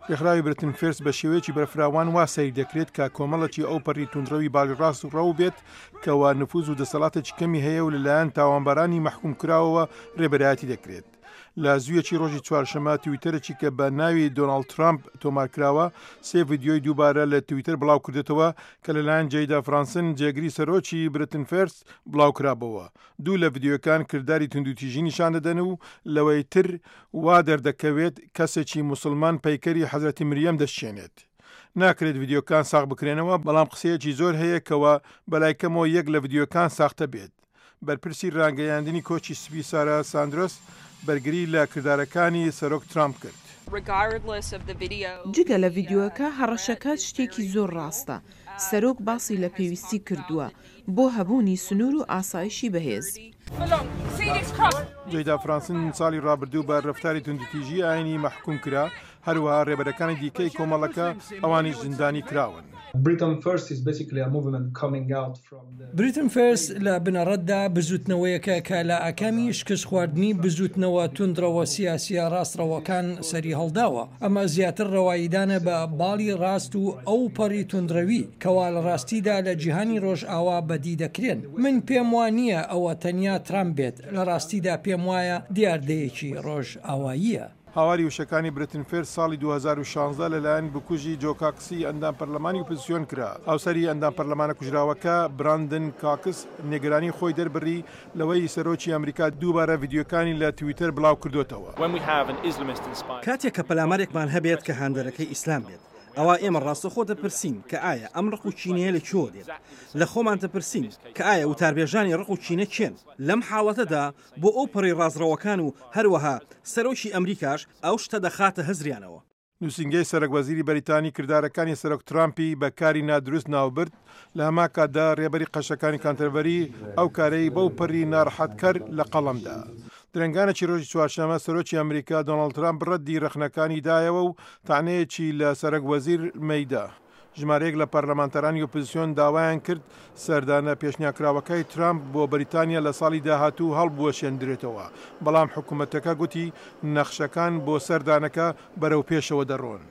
ڕێکخراوی برتن فێرس بە شێوەیەکی بەرفراوان وا سەیر دەکرێت کە کۆمەڵێکی ئەو پەڕی توندڕەوی باڵی ڕاست و ڕەو بێت کەوا نفوذ و دەسەڵاتێکی کەمی هەیە و لەلایەن تاوانبارانی مەحکوم کراوەوە ڕێبەرایەتی دەکرێت. لە زوویەکی ڕۆژی چوارشەمە تویتەرێکی کە بە ناوی دۆناڵد ترامپ تۆمارکراوە سێ ڤیدیۆی دووبارە لە تویتەر بڵاو کردێتەوە کە لەلایەن جەیدا فرانسن جێگری سەرۆکی برتن فێرس بڵاوکرابەوە. دوو لە ڤیدیۆکان کردداری توندوتیژی نیشان دەدەن و لەوەی تر وا دەردەکەوێت کەسێکی موسڵمان پەیکەری حەزرەتی مریەم دەستچێنێت. ناکرێت ڤیدیۆکان ساغ بکرێنەوە، بەڵام قسەیەکی زۆر هەیە کەوە بەلایکەمەوە یەک لە ڤیدیۆکان ساختە بێت. بەرپرسی ڕاگەیاندنی کۆچی سپی سارا ساندرۆس بەرگری لە کردارەکانی سەرۆک ترامپ کرد. جگە لە ڤیدیۆەکە هەڕەشەکە شتێکی زۆر ڕاستە. سەرۆک باسی لە پێویستی کردووە بۆ هەبوونی سنوور و ئاسایشی بەهێز. جەیدا فرانسن ساڵی ڕابردوو بە ڕەفتاری توندوتیژی ئاینی مەحکوم کرا، هەروەها ڕێبەرەکانی دیکەی کۆمەڵەکە ئەوانی زیندانی کراون. بریتن فێرس لە بنەڕەتدا بزوتنەوەیەکە کە لە ئاکامی شکست خواردنی بزوتنەوە توندڕەوە سیاسیە ڕاستڕەوەکان سەری هەڵداوە. ئەمە زیاتر ڕەواییدانە بە باڵی ڕاست و ئەو پەڕی توندڕەوی کەوا لە ڕاستیدا لە جیهانی ڕۆژئاوا بەدی دەکرێن. من پێم وانییە ئەوە تەنیا ترامپ بێت، لە ڕاستیدا پێم وایە دیاردەیەکی ڕۆژئاواییە. هاواری وشەکانی برتن فێرس ساڵی 2016 لەلایەن بکوژی جۆکاکسی ئەندام پەرلەمانی ئۆپۆزیسیۆن کرا. ئاوسەری ئەندام پەرلەمانە کوژراوەکە براندن کاکس نیگەرانی خۆی دەربڕی لەوەی سەرۆکی ئەمریکا دووبارە ڤیدیۆکانی لە تویتەر بڵاو کردوتەوە. کاتێک کە پەلامارێکمان هەبێت کە هاندەرەکەی ئیسلام بێت، ئەوە ئێمە ڕاستەخۆ دەپرسین کە ئایا ئەم ڕق و چینەیە لە کۆ دێت، لە خۆمان دەپرسین کە ئایا وتاربێژانی ڕق و چینە چێن. لەم حاڵەتەدا بۆ ئەو پەڕی ڕازڕەوەکان و هەروەها سەرۆکی ئەمریکاش ئەو شتە دەخاتە هەزریانەوە. نووسنگەی سەرۆکوەزیری بەریتانی کردارەکانی سەرۆک ترامپی بەکاری نادروست ناوبرد، لە هەما کاتدا ڕێبەری قەشەکانی کانتەرڤەری ئەو کارەی بەو پەڕی ناڕەحەتکەر لە قەڵەمدا. درنگانێکی ڕۆژی چوارشەمە سەرۆکی ئەمریکا دۆناڵد ترامپ ڕەدی ڕەخنەکانی دایەوە و تانەیەکی لە سەرۆکوەزیر مەیدا. ژمارەیەک لە پەرلەمانتەرانی ئۆپۆزیسیۆن داوایان کرد سەردانە پێشنیاکراوەکەی ترامپ بۆ بەریتانیا لە ساڵی داهاتوو هەڵبوەشێندرێتەوە، بەڵام حکوومەتەکە گوتی نەخشەکان بۆ سەردانەکە بەرەو پێشەوە دەڕۆن.